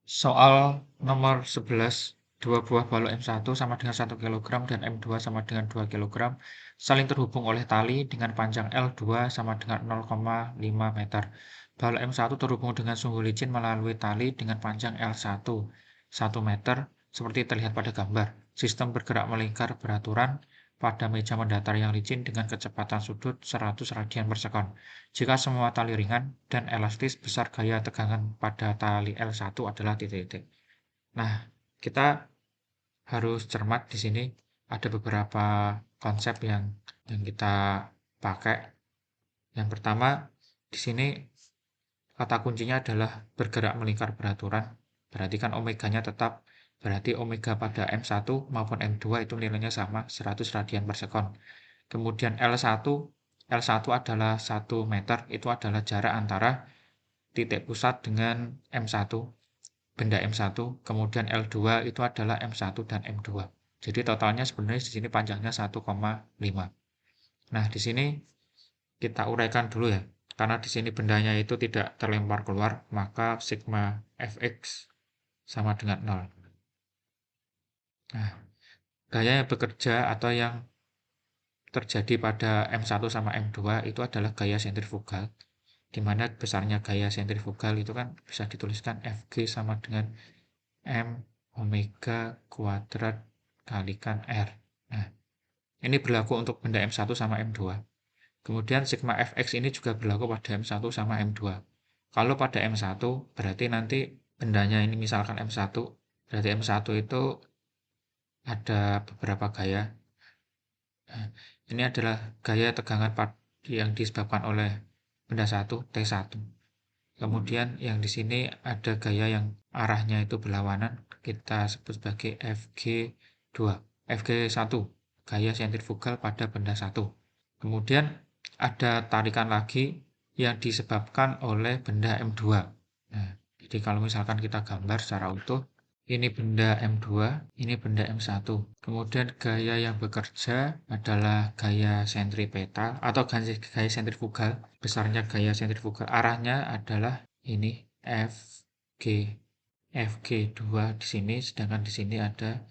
Soal nomor 11, dua buah balok M1 sama dengan 1 kg dan M2 sama dengan 2 kg saling terhubung oleh tali dengan panjang L2 sama dengan 0,5 meter. Balok M1 terhubung dengan sumbu licin melalui tali dengan panjang L1, 1 meter, seperti terlihat pada gambar. Sistem bergerak melingkar beraturan pada meja mendatar yang licin dengan kecepatan sudut 100 radian per sekon. Jika semua tali ringan dan elastis, besar gaya tegangan pada tali L1 adalah titik-titik. Nah, kita harus cermat di sini. Ada beberapa konsep yang kita pakai. Yang pertama, di sini kata kuncinya adalah bergerak melingkar beraturan. Berarti kan omeganya tetap. Berarti omega pada M1 maupun M2 itu nilainya sama, 100 radian per sekon. Kemudian L1 adalah 1 meter, itu adalah jarak antara titik pusat dengan M1, benda M1, kemudian L2 itu adalah M1 dan M2. Jadi totalnya sebenarnya di sini panjangnya 1,5. Nah, di sini kita uraikan dulu ya. Karena di sini bendanya itu tidak terlempar keluar, maka sigma Fx sama dengan 0. Nah, gaya yang bekerja atau yang terjadi pada M1 sama M2 itu adalah gaya sentrifugal, di mana besarnya gaya sentrifugal itu kan bisa dituliskan Fg sama dengan M omega kuadrat kalikan R. Nah, ini berlaku untuk benda M1 sama M2. Kemudian sigma Fx ini juga berlaku pada M1 sama M2. Kalau pada M1, berarti nanti bendanya ini misalkan M1, berarti M1 itu ada beberapa gaya. Nah, ini adalah gaya tegangan yang disebabkan oleh benda 1, T1. Kemudian yang di sini ada gaya yang arahnya itu berlawanan, kita sebut sebagai Fg2, Fg1, gaya sentrifugal pada benda 1. Kemudian ada tarikan lagi yang disebabkan oleh benda M2. Nah, jadi kalau misalkan kita gambar secara utuh, ini benda M2, ini benda M1. Kemudian gaya yang bekerja adalah gaya sentripetal atau gaya sentrifugal. Besarnya gaya sentrifugal, arahnya adalah ini Fg, Fg2 di sini, sedangkan di sini ada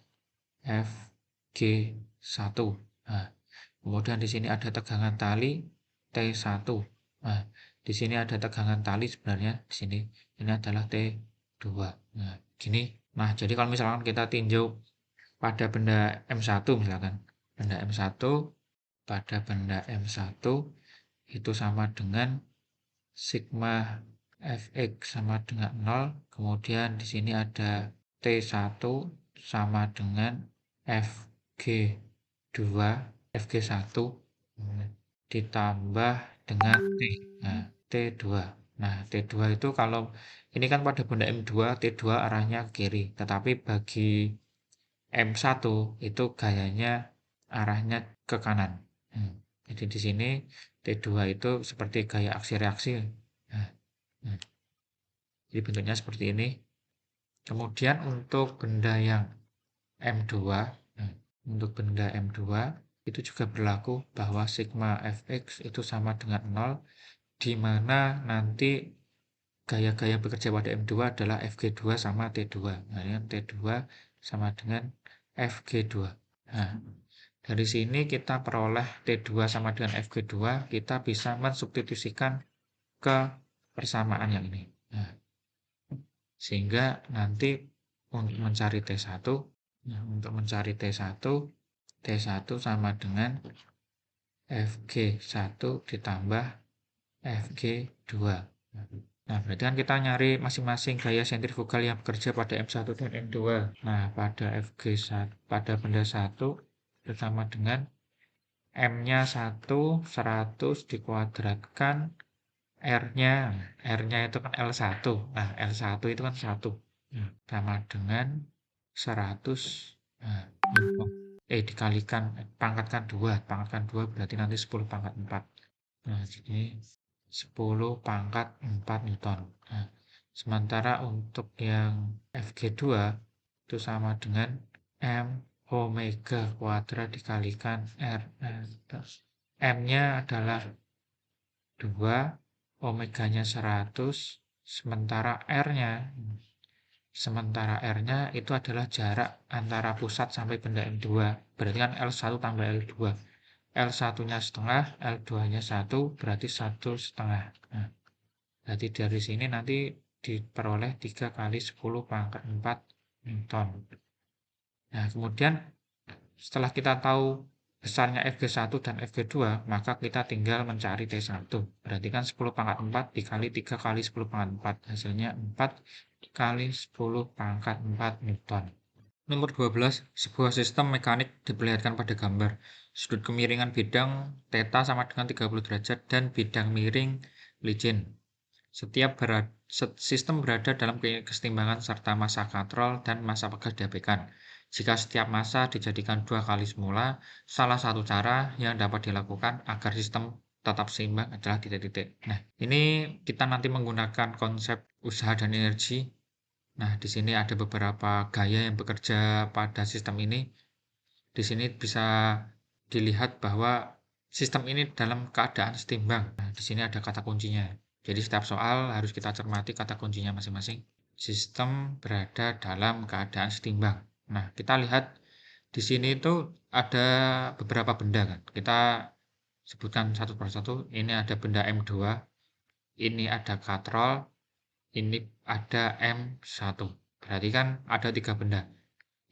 Fg1. Nah, kemudian di sini ada tegangan tali T1. Nah, di sini ada tegangan tali sebenarnya di sini. Ini adalah T2. Nah, gini. Nah, jadi kalau misalkan kita tinjau pada benda M1 misalkan, benda M1 pada benda M1 itu sama dengan sigma Fx sama dengan 0, kemudian di sini ada T1 sama dengan Fg2, Fg1 ditambah dengan T. Nah, T2. Nah, T2 itu kalau ini kan pada benda M2, T2 arahnya ke kiri, tetapi bagi M1 itu gayanya arahnya ke kanan. Jadi di sini T2 itu seperti gaya aksi reaksi. Nah, jadi bentuknya seperti ini. Kemudian untuk benda yang M2, untuk benda M2 itu juga berlaku bahwa sigma Fx itu sama dengan 0, di mana nanti gaya-gaya bekerja pada M2 adalah Fg2 sama T2. Nah, ini T2 sama dengan Fg2. Nah, dari sini kita peroleh T2 sama dengan Fg2, kita bisa mensubstitusikan ke persamaan yang ini. Nah, sehingga nanti untuk mencari T1, T1 sama dengan Fg1 ditambah Fg2. Nah, berarti kan kita nyari masing-masing gaya sentrifugal yang bekerja pada M1 dan M2. Nah, pada Fg1, pada benda 1 sama dengan M-nya 1, 100 dikuadratkan R-nya itu kan L1. Nah, L1 itu kan 1. Sama dengan 100, nah, dikalikan, pangkatkan 2 berarti nanti 10 pangkat 4. Nah, jadi 10 pangkat 4 Newton. Nah, sementara untuk yang Fg2 itu sama dengan M omega kuadrat dikalikan R. M-nya adalah 2, omeganya 100, sementara R-nya Sementara R-nya itu adalah jarak antara pusat sampai benda M2. Berarti kan L1 tambah L2. L1-nya setengah, L2-nya 1, berarti 1,5. Nah, berarti dari sini nanti diperoleh 3 kali 10 pangkat 4 Newton. Nah, kemudian setelah kita tahu besarnya Fg1 dan Fg2, maka kita tinggal mencari T1. Berarti kan 10 pangkat 4 dikali 3 kali 10 pangkat 4. Hasilnya 4 kali 10 pangkat 4 Newton. Nomor 12, sebuah sistem mekanik diperlihatkan pada gambar. Sudut kemiringan bidang θ sama dengan 30 derajat dan bidang miring licin. Setiap sistem berada dalam kesetimbangan serta massa katrol dan massa pegas diabaikan. Jika setiap massa dijadikan 2 kali semula, salah satu cara yang dapat dilakukan agar sistem tetap seimbang adalah titik-titik. Nah, ini kita nanti menggunakan konsep usaha dan energi. Nah, di sini ada beberapa gaya yang bekerja pada sistem ini. Di sini bisa dilihat bahwa sistem ini dalam keadaan setimbang. Nah, di sini ada kata kuncinya. Jadi setiap soal harus kita cermati kata kuncinya masing-masing. Sistem berada dalam keadaan setimbang. Nah, kita lihat di sini itu ada beberapa benda kan. Kita sebutkan satu persatu. Ini ada benda M2, ini ada katrol, ini ada M1. Berarti kan ada 3 benda.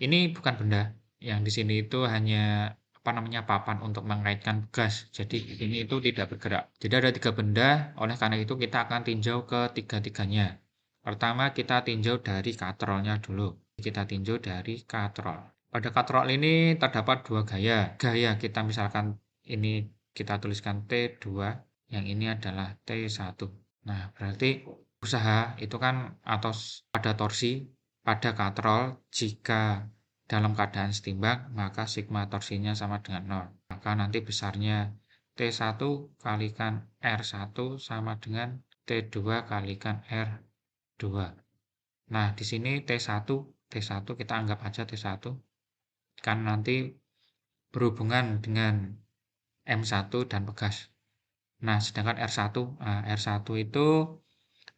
Ini bukan benda. Yang di sini itu hanya papan untuk mengaitkan gas. Jadi ini itu tidak bergerak. Jadi ada 3 benda, oleh karena itu kita akan tinjau ke tiga-tiganya. Pertama kita tinjau dari katrolnya dulu. Kita tinjau dari katrol. Pada katrol ini terdapat 2 gaya. Gaya kita misalkan ini kita tuliskan T2, yang ini adalah T1. Nah, berarti usaha itu kan atau pada torsi pada katrol jika dalam keadaan setimbang, maka sigma torsinya sama dengan 0. Maka nanti besarnya T1 kalikan R1 sama dengan T2 kalikan R2. Nah, di sini T1 kita anggap aja T1. Kan nanti berhubungan dengan M1 dan pegas. Nah, sedangkan R1 itu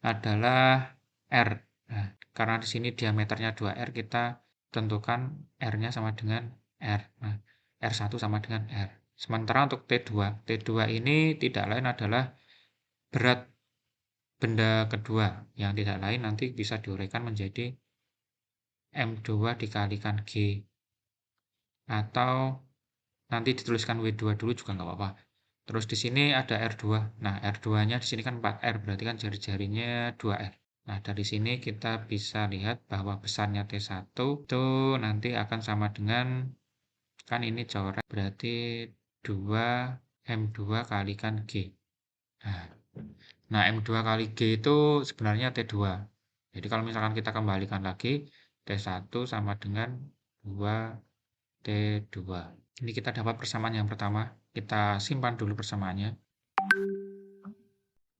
adalah R. Nah, karena di sini diameternya 2R, kita tentukan R-nya sama dengan R. Nah, R1 sama dengan R. Sementara untuk T2 ini tidak lain adalah berat benda kedua, yang tidak lain nanti bisa diuraikan menjadi M2 dikalikan G. Atau nanti dituliskan W2 dulu juga nggak apa-apa. Terus di sini ada R2. Nah, R2-nya di sini kan 4R, berarti kan jari-jarinya 2R. Nah, dari sini kita bisa lihat bahwa besarnya T1 itu nanti akan sama dengan, kan ini coret, berarti 2 M2 kalikan G. Nah, M2 kali G itu sebenarnya T2. Jadi kalau misalkan kita kembalikan lagi, T1 sama dengan 2 T2. Ini kita dapat persamaan yang pertama. Kita simpan dulu persamaannya.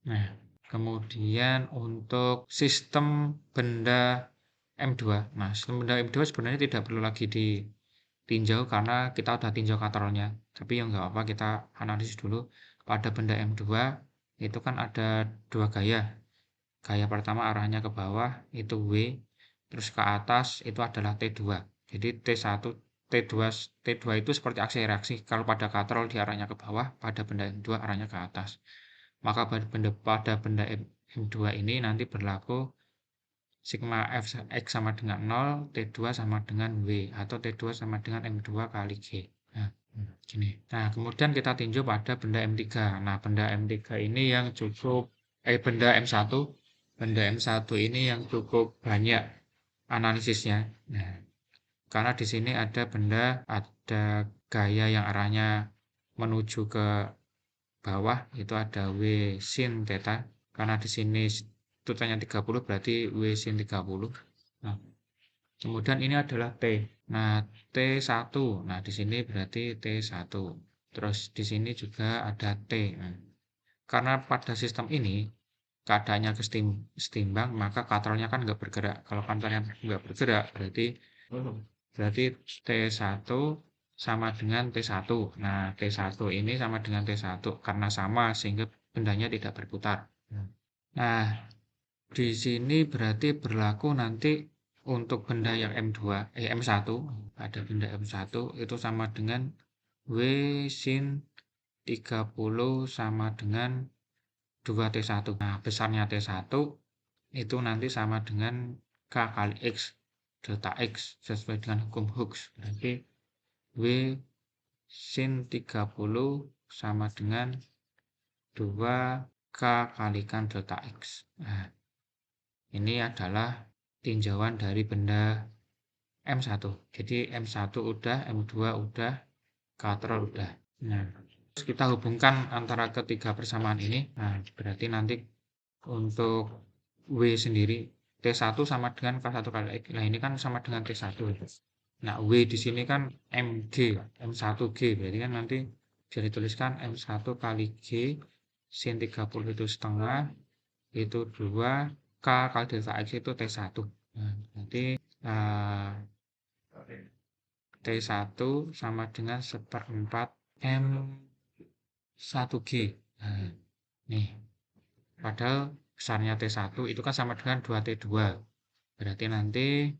Nah, kemudian untuk sistem benda M2. Nah, sistem benda M2 sebenarnya tidak perlu lagi ditinjau karena kita udah tinjau katrolnya. Tapi yang nggak apa, kita analisis dulu. Pada benda M2 itu kan ada 2 gaya. Gaya pertama arahnya ke bawah, itu W. Terus ke atas itu adalah T2. Jadi T2 itu seperti aksi reaksi. Kalau pada katrol di arahnya ke bawah, pada benda M2 arahnya ke atas. Maka pada benda M2 ini nanti berlaku sigma Fx sama dengan 0, T2 sama dengan W, atau T2 sama dengan M2 kali G. Nah, gini. Nah, kemudian kita tinjau pada benda M3. Nah, benda M3 ini yang cukup, benda M1 ini yang cukup banyak analisisnya. Nah, karena di sini ada gaya yang arahnya menuju ke bawah, itu ada W sin theta. Karena di sini tutanya 30, berarti W sin 30. Nah, kemudian ini adalah T. Nah, T1. Nah, di sini berarti T1. Terus di sini juga ada T. Nah, karena pada sistem ini keadaannya setimbang, maka katrolnya kan nggak bergerak. Kalau katrolnya nggak bergerak, berarti T1 sama dengan T1. Nah, T1 ini sama dengan T1 karena sama sehingga bendanya tidak berputar. Nah, di sini berarti berlaku nanti untuk benda yang M1, ada benda M1 itu sama dengan W sin 30 sama dengan 2T1. Nah, besarnya T1 itu nanti sama dengan K kali X delta X sesuai dengan hukum Hooke. Berarti W sin 30 sama dengan 2K kalikan delta X. Nah, ini adalah tinjauan dari benda M1. Jadi M1 udah, M2 udah, katrol udah. Nah, terus kita hubungkan antara ketiga persamaan ini. Nah, berarti nanti untuk W sendiri T1 sama dengan K1 kali X. Nah, ini kan sama dengan T1. Nah, W di sini kan MG, M1G. Berarti kan nanti bisa dituliskan M1 kali G sin 30 itu setengah, itu 2, K kali delta X itu T1. Nah, nanti T1 sama dengan 1/4 M1G. Nah, nih. Padahal besarnya T1 itu kan sama dengan 2T2. Berarti nanti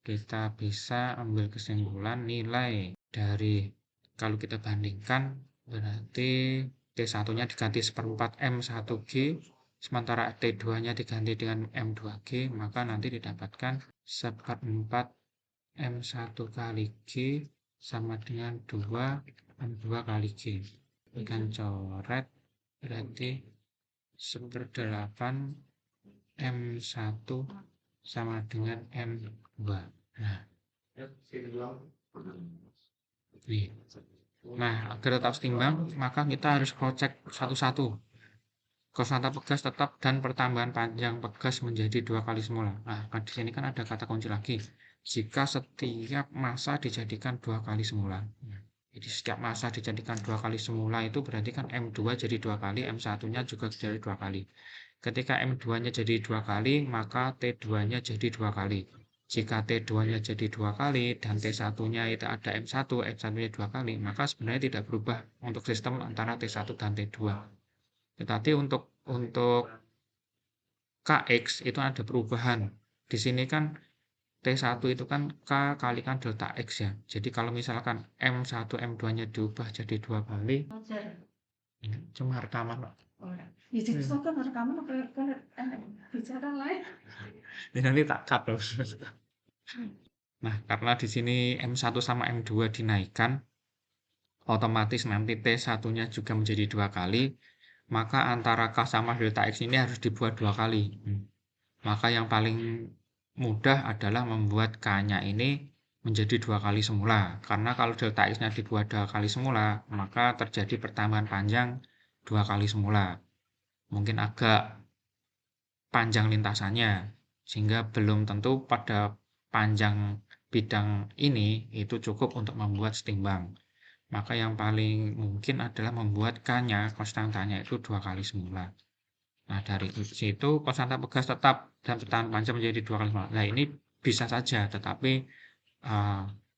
kita bisa ambil kesimpulan nilai dari, kalau kita bandingkan, berarti T1-nya diganti 1/4 M1G, sementara T2-nya diganti dengan M2G, maka nanti didapatkan 1/4 M1 kali G sama dengan 2 M2 kali G. Dengan coret berarti 1/8 M1 sama dengan M2. Nah, nih. Nah, agar tetap seimbang, maka kita harus cross-check satu-satu. Konstanta pegas tetap dan pertambahan panjang pegas menjadi 2 kali semula. Nah, di sini kan ada kata kunci lagi. Jika setiap massa dijadikan 2 kali semula. Jadi setiap massa dijadikan 2 kali semula itu berarti kan M2 jadi 2 kali, M1-nya juga jadi 2 kali. Ketika M2-nya jadi 2 kali, maka T2-nya jadi 2 kali. Jika T2-nya jadi 2 kali dan T1-nya itu ada M1, M1-nya 2 kali, maka sebenarnya tidak berubah untuk sistem antara T1 dan T2. Tetapi untuk Kx itu ada perubahan. Di sini kan T1 itu kan K kalikan delta X ya. Jadi kalau misalkan M1, M2-nya diubah jadi 2 kali, cuma rekaman. Bicara lain. Nanti tak cut loh. Nah, karena di sini M1 sama M2 dinaikkan, otomatis nanti T1-nya juga menjadi 2 kali, maka antara K sama delta X ini harus dibuat 2 kali. Maka yang paling mudah adalah membuat K-nya ini menjadi 2 kali semula. Karena kalau delta X-nya dibuat 2 kali semula, maka terjadi pertambahan panjang 2 kali semula. Mungkin agak panjang lintasannya, sehingga belum tentu pada panjang bidang ini itu cukup untuk membuat setimbang. Maka yang paling mungkin adalah membuat K-nya, konstantanya itu 2 kali semula. Nah, dari situ konstanta pegas tetap dan pertahanan panjang menjadi 2 kali semula. Nah, ini bisa saja, tetapi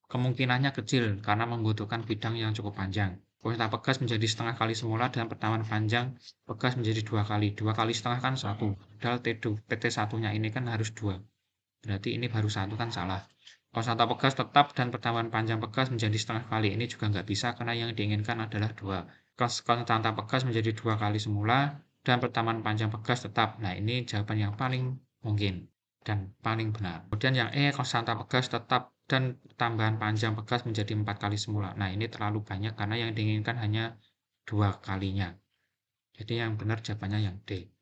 kemungkinannya kecil karena membutuhkan bidang yang cukup panjang. Konstanta pegas menjadi setengah kali semula dan pertahanan panjang pegas menjadi 2 kali. 2 kali setengah kan 1. Padahal PT1-nya ini kan harus 2. Berarti ini baru 1 kan salah. Konstanta pegas tetap dan pertahanan panjang pegas menjadi setengah kali. Ini juga nggak bisa karena yang diinginkan adalah 2. Konstanta pegas menjadi 2 kali semula dan pertahanan panjang pegas tetap. Nah, ini jawaban yang paling mungkin dan paling benar. Kemudian yang E, konstanta pegas tetap dan tambahan panjang pegas menjadi 4 kali semula. Nah, ini terlalu banyak karena yang diinginkan hanya 2 kalinya. Jadi yang benar jawabannya yang D.